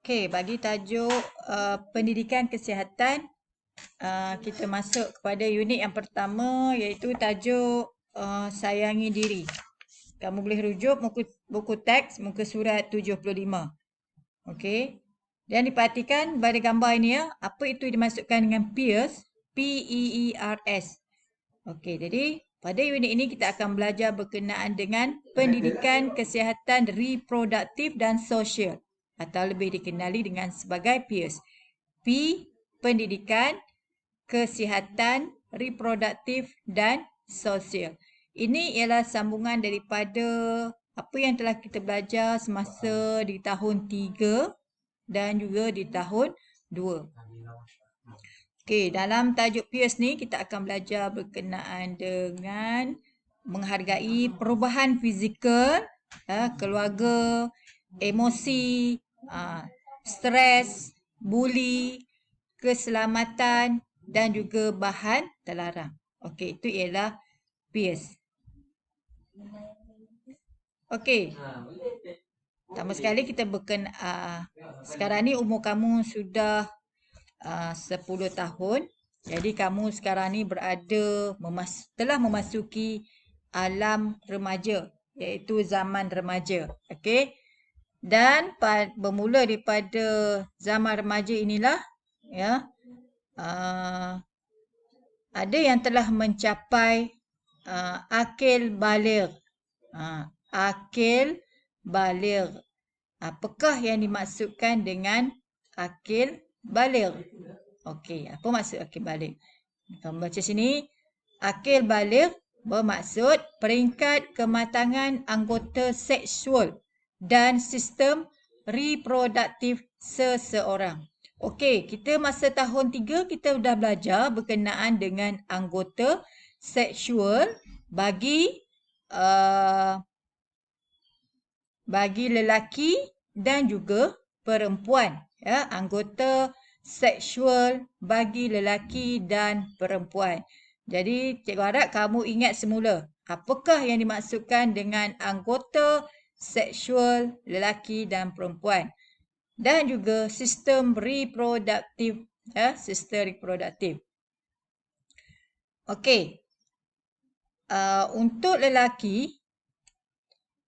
Okey, bagi tajuk pendidikan kesihatan, kita masuk kepada unit yang pertama iaitu tajuk sayangi diri. Kamu boleh rujuk buku teks muka surat 75. Okey. Dan diperhatikan pada gambar ini ya, apa itu dimasukkan dengan peers, P-E-E-R-S. Okey, jadi pada unit ini kita akan belajar berkenaan dengan pendidikan kesihatan reproduktif dan sosial atau lebih dikenali dengan sebagai peers. P, pendidikan, kesihatan, reproduktif dan sosial. Ini ialah sambungan daripada apa yang telah kita belajar semasa di tahun 3 dan juga di tahun 2. Okey, dalam tajuk peers ni kita akan belajar berkenaan dengan menghargai perubahan fizikal, keluarga, emosi, stres, buli, keselamatan dan juga bahan terlarang. Okey, itu ialah peers. Okey. Pertama sekali kita berkenaan sekarang ni umur kamu sudah 10 tahun. Jadi kamu sekarang ni telah memasuki alam remaja, iaitu zaman remaja. Okey. Dan bermula daripada zaman remaja inilah ya, ada yang telah mencapai akil baligh. Akil baligh. Apakah yang dimaksudkan dengan akil baligh? Okey, apa maksud akil baligh? Kamu baca sini. Akil baligh bermaksud peringkat kematangan anggota seksual dan sistem reproduktif seseorang. Okey, kita masa tahun 3 kita sudah belajar berkenaan dengan anggota seksual bagi lelaki dan juga perempuan. Ya, anggota seksual bagi lelaki dan perempuan. Jadi, cikgu harap kamu ingat semula. Apakah yang dimaksudkan dengan anggota seksual lelaki dan perempuan. Dan juga sistem reproduktif. Ya, sistem reproduktif. Okey. Untuk lelaki,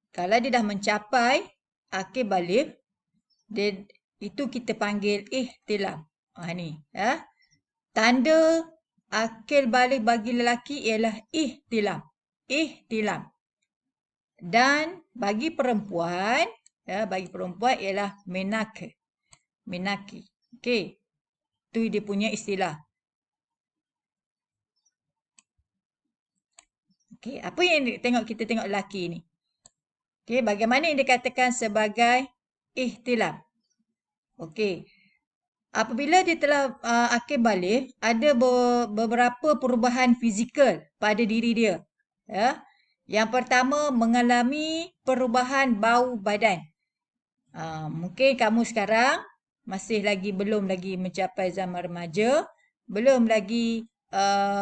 kalau dia dah mencapai akil baligh, itu kita panggil ihtilam. Ni, ya. Tanda akil baligh bagi lelaki ialah ihtilam. Ihtilam. Dan bagi perempuan, ialah menake. Menaki. Okey. Itu dia punya istilah. Okey, apa yang kita tengok lelaki ni? Okey, bagaimana yang dikatakan sebagai ihtilam? Okey. Apabila dia telah akil baligh, ada beberapa perubahan fizikal pada diri dia. Ya. Yang pertama, mengalami perubahan bau badan. Mungkin kamu sekarang belum lagi mencapai zaman remaja, belum lagi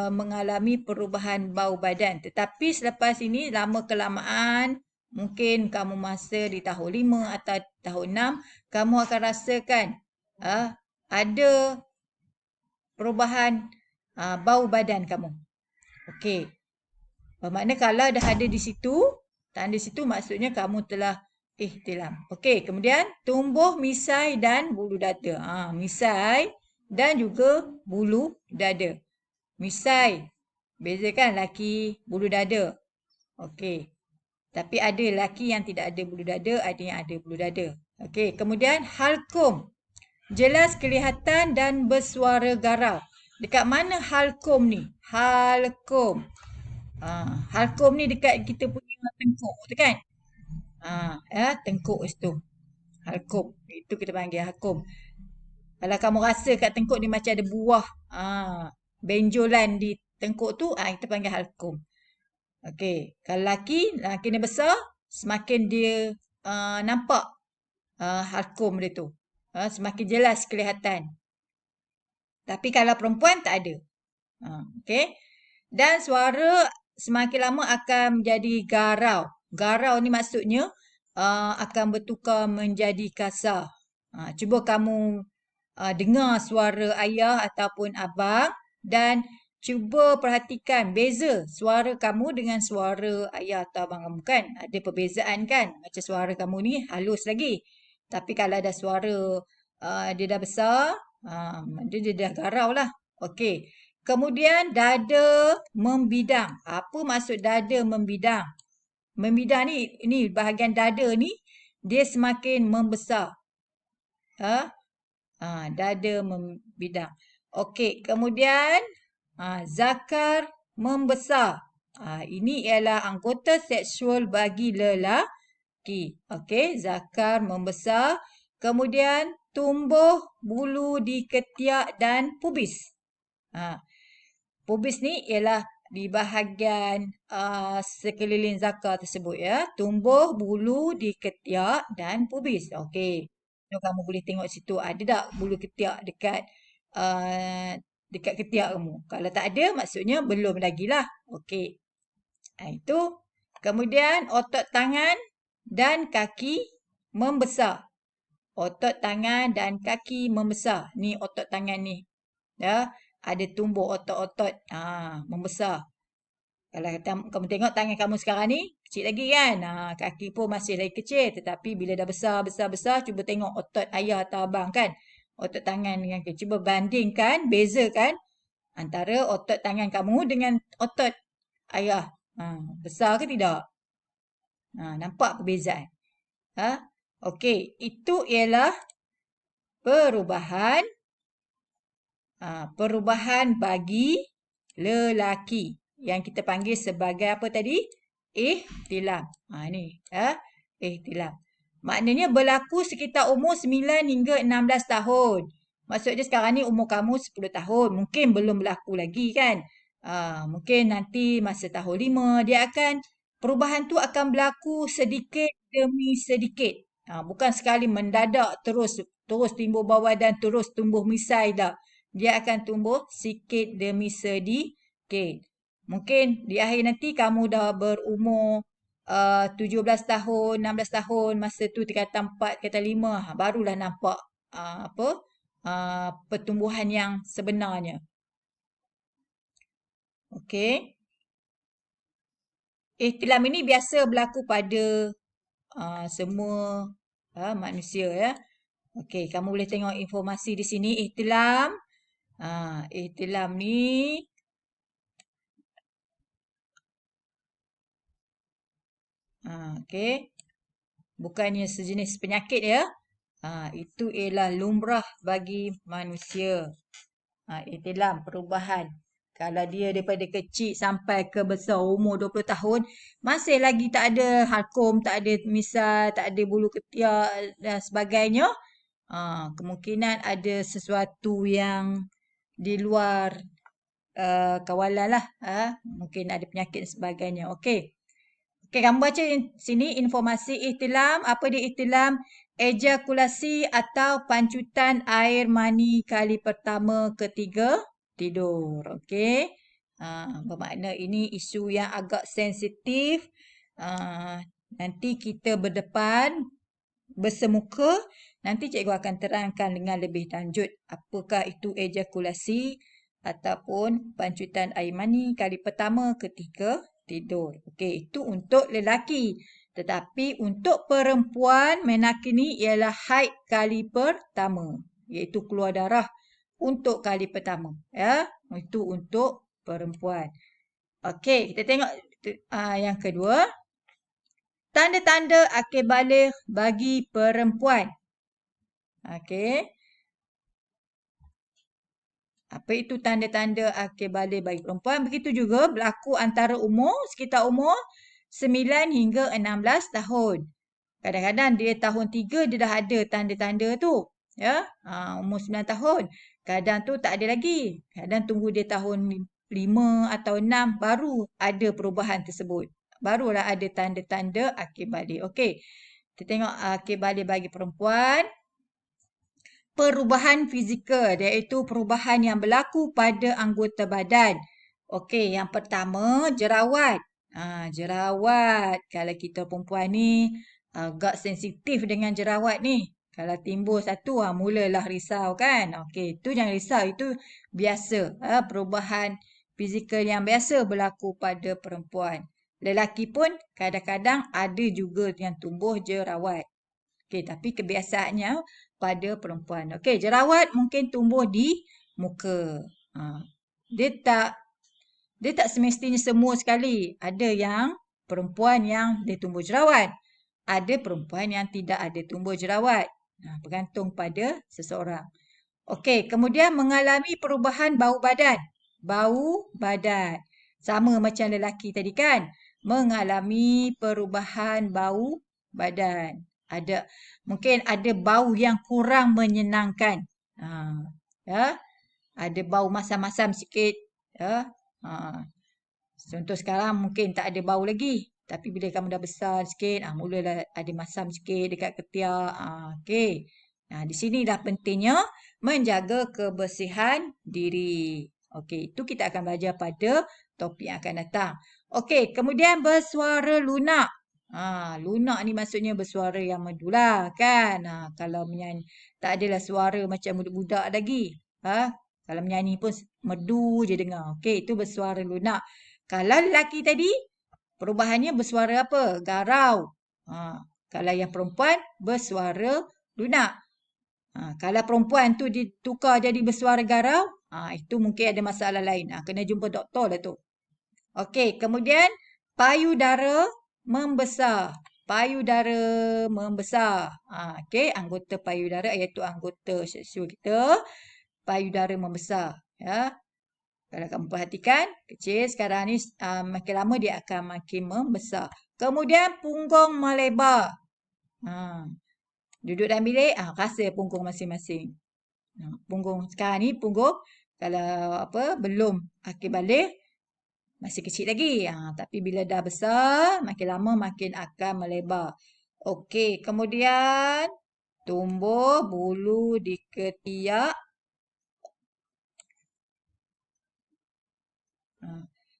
mengalami perubahan bau badan. Tetapi selepas ini, lama kelamaan, mungkin kamu masa di tahun 5 atau tahun 6, kamu akan rasakan ada perubahan bau badan kamu. Okey. Bermakna kalau dah ada di situ, tanda situ maksudnya kamu telah ihtilam. Okey, kemudian tumbuh misai dan bulu dada. Misai dan juga bulu dada. Misai, bezakan laki bulu dada. Okey. Tapi ada lelaki yang tidak ada bulu dada, ada yang ada bulu dada. Okey, kemudian halkum. Jelas kelihatan dan bersuara garau. Dekat mana halkum ni? Halkum. Halkum ni dekat kita punya tengkuk tu kan? Tengkuk situ. Halkum. Itu kita panggil halkum. Kalau kamu rasa kat tengkuk ni macam ada buah benjolan di tengkuk tu, kita panggil halkum. Okey. Kalau laki ni besar, semakin dia nampak halkum dia tu. Semakin jelas kelihatan. Tapi kalau perempuan tak ada. Okey. Dan suara semakin lama akan menjadi garau. Garau ni maksudnya akan bertukar menjadi kasar. Cuba kamu dengar suara ayah ataupun abang dan cuba perhatikan beza suara kamu dengan suara ayah atau abang kamu kan. Ada perbezaan kan? Macam suara kamu ni halus lagi. Tapi kalau ada suara dia dah besar, dia dah garau lah. Okey. Kemudian dada membidang. Apa maksud dada membidang? Membidang ni bahagian dada ni dia semakin membesar. Dada membidang. Okey, kemudian zakar membesar. Ini ialah anggota seksual bagi lelaki. Okey, zakar membesar. Kemudian tumbuh bulu di ketiak dan pubis. Pubis ni ialah di bahagian sekeliling zakar tersebut ya. Tumbuh bulu di ketiak dan pubis. Okey. So, kamu boleh tengok situ ada tak bulu ketiak dekat ketiak kamu. Kalau tak ada maksudnya belum lagi lah. Okey. Itu. Kemudian otot tangan dan kaki membesar. Otot tangan dan kaki membesar. Ni otot tangan ni. Ya, ada tumbuh otot-otot membesar. Kalau kamu tengok tangan kamu sekarang ni kecil lagi kan. Kaki pun masih lagi kecil. Tetapi bila dah besar, cuba tengok otot ayah atau abang kan. Otot tangan dengan kaki. Cuba bandingkan, bezakan antara otot tangan kamu dengan otot ayah. Besar ke tidak? Nampak perbezaan? Okey, itu ialah perubahan bagi lelaki yang kita panggil sebagai apa tadi? Ihtilam. Ni ihtilam. Maknanya berlaku sekitar umur 9 hingga 16 tahun. Maksudnya sekarang ni umur kamu 10 tahun. Mungkin belum berlaku lagi kan? Mungkin nanti masa tahun 5 perubahan tu akan berlaku sedikit demi sedikit. Bukan sekali mendadak terus timbul bawah dan terus tumbuh misai dah. Dia akan tumbuh sikit demi sedikit. Mungkin di akhir nanti kamu dah berumur 17 tahun, 16 tahun, masa tu tingkatan 4, tingkatan 5, barulah nampak pertumbuhan yang sebenarnya. Okey. Ihtilam ini biasa berlaku pada semua manusia ya. Okey, kamu boleh tengok informasi di sini ihtilam. Ihtilam ni okey. Bukannya sejenis penyakit ya. Itu ialah lumrah bagi manusia. Ihtilam perubahan. Kalau dia daripada kecil sampai ke besar umur 20 tahun, masih lagi tak ada halkum, tak ada misai, tak ada bulu ketiak dan sebagainya. Kemungkinan ada sesuatu yang di luar kawalan lah. Mungkin ada penyakit dan sebagainya. Okey. Okey, kamu baca sini informasi ihtilam. Apa dia ihtilam? Ejakulasi atau pancutan air mani kali pertama ketiga tidur. Okey. Bermakna ini isu yang agak sensitif. Nanti kita bersemuka. Nanti cikgu akan terangkan dengan lebih lanjut apakah itu ejakulasi ataupun pancutan air mani kali pertama ketika tidur. Okey, itu untuk lelaki. Tetapi untuk perempuan menarche ni ialah haid kali pertama, iaitu keluar darah untuk kali pertama, ya. Itu untuk perempuan. Okey, kita tengok yang kedua. Tanda-tanda akil baligh bagi perempuan. Okey. Apa itu tanda-tanda akil baligh bagi perempuan? Begitu juga berlaku antara sekitar umur 9 hingga 16 tahun. Kadang-kadang dia tahun 3 dia dah ada tanda-tanda tu. Ya, umur 9 tahun. Kadang tu tak ada lagi. Kadang tunggu dia tahun 5 atau 6 baru ada perubahan tersebut. Barulah ada tanda-tanda akil baligh. Okey. Kita tengok akil baligh bagi perempuan. Perubahan fizikal, iaitu perubahan yang berlaku pada anggota badan. Okey, yang pertama jerawat. Jerawat. Kalau kita perempuan ni agak sensitif dengan jerawat ni. Kalau timbul satu, mulalah risau kan. Okey, itu jangan risau. Itu biasa. Perubahan fizikal yang biasa berlaku pada perempuan. Lelaki pun kadang-kadang ada juga yang tumbuh jerawat. Okey, tapi kebiasaannya pada perempuan. Okey, jerawat mungkin tumbuh di muka. Dia tak dia tak semestinya semua sekali. Ada yang perempuan yang dia tumbuh jerawat. Ada perempuan yang tidak ada tumbuh jerawat. Bergantung pada seseorang. Okey, kemudian mengalami perubahan bau badan. Bau badan. Sama macam lelaki tadi kan. Mengalami perubahan bau badan. Mungkin ada bau yang kurang menyenangkan. Ya, ada bau masam-masam sikit. Ya. Contoh sekarang mungkin tak ada bau lagi. Tapi bila kamu dah besar sikit, mulalah ada masam sikit dekat ketiak. Okey. Di sini dah pentingnya menjaga kebersihan diri. Okey, itu kita akan belajar pada topik yang akan datang. Okey, kemudian bersuara lunak. Lunak ni maksudnya bersuara yang merdu lah kan. Kalau menyanyi, tak adalah suara macam budak-budak lagi. Kalau menyanyi pun merdu je dengar. Okey, itu bersuara lunak. Kalau lelaki tadi, perubahannya bersuara apa? Garau. Kalau yang perempuan, bersuara lunak. Kalau perempuan tu ditukar jadi bersuara garau, itu mungkin ada masalah lain. Kena jumpa doktor lah tu. Okey, kemudian payudara membesar. Payudara membesar. Okey, anggota payudara iaitu anggota seksual kita. Payudara membesar. Ya. Kalau kamu perhatikan, kecil sekarang ni makin lama dia akan makin membesar. Kemudian punggung melebar. Duduk dalam bilik, rasa punggung masing-masing. Punggung sekarang ni kalau belum akil balik, masih kecil lagi. Tapi bila dah besar, makin lama makin akan melebar. Okey, kemudian tumbuh bulu di ketiak.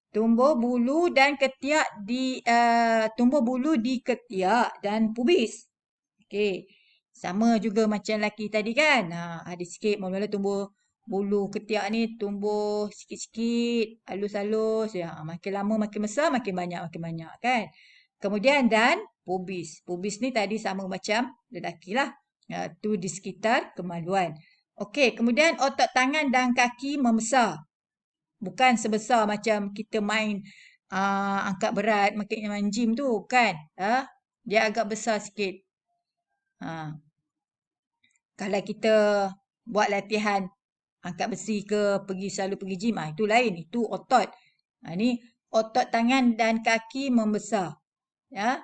Tumbuh bulu di ketiak dan pubis. Okey. Sama juga macam lelaki tadi kan. Ada sikit mula-mula tumbuh bulu ketiak ni tumbuh sikit-sikit, halus-halus. Makin lama makin besar, makin banyak kan. Kemudian dan pubis. Pubis ni tadi sama macam lelaki lah. Tu di sekitar kemaluan. Okey, kemudian otot tangan dan kaki membesar. Bukan sebesar macam kita main angkat berat, main gym tu kan. Dia agak besar sikit. Kalau kita buat latihan angkat besi ke, selalu pergi gym, itu lain. Itu otot. Ni otot tangan dan kaki membesar. Ya.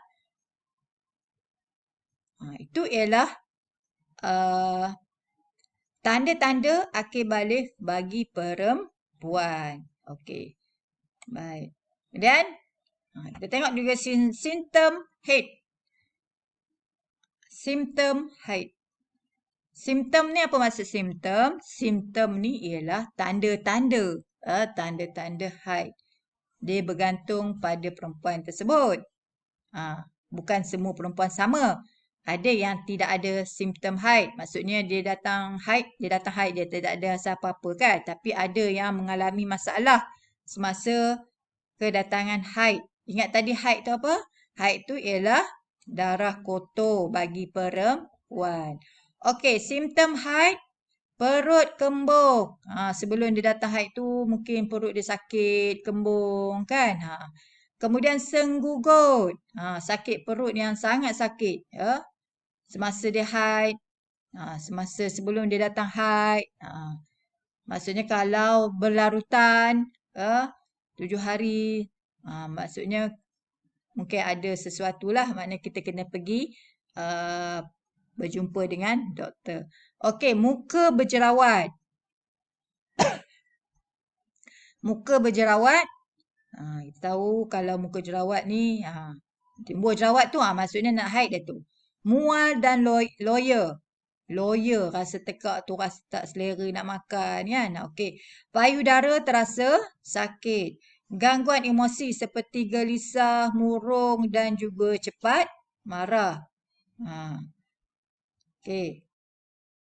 Itu ialah tanda-tanda akil balik bagi perempuan. Okey. Baik. Kemudian kita tengok juga simptom haid. Simptom haid. Simptom ni apa maksud simptom? Simptom ni ialah tanda-tanda. Tanda-tanda haid. Dia bergantung pada perempuan tersebut. Bukan semua perempuan sama. Ada yang tidak ada simptom haid. Maksudnya dia datang haid, dia tidak ada rasa apa-apa kan. Tapi ada yang mengalami masalah semasa kedatangan haid. Ingat tadi haid tu apa? Haid tu ialah darah kotor bagi perempuan. Okey, simptom haid, perut kembung. Sebelum dia datang haid tu mungkin perut dia sakit, kembung kan. Kemudian senggugut. Sakit perut yang sangat sakit. Ya. Semasa dia haid. Semasa sebelum dia datang haid. Maksudnya kalau berlarutan 7 hari. Maksudnya mungkin ada sesuatu lah. Maknanya kita kena pergi berjumpa dengan doktor. Okey, muka berjerawat. Muka berjerawat. Kita tahu kalau muka jerawat ni, timbul jerawat tu maksudnya nak haid dah tu. Mual dan loya. Loya, rasa tekak tu, rasa tak selera nak makan kan. Okey. Payudara terasa sakit. Gangguan emosi seperti gelisah, murung dan juga cepat marah. Okey.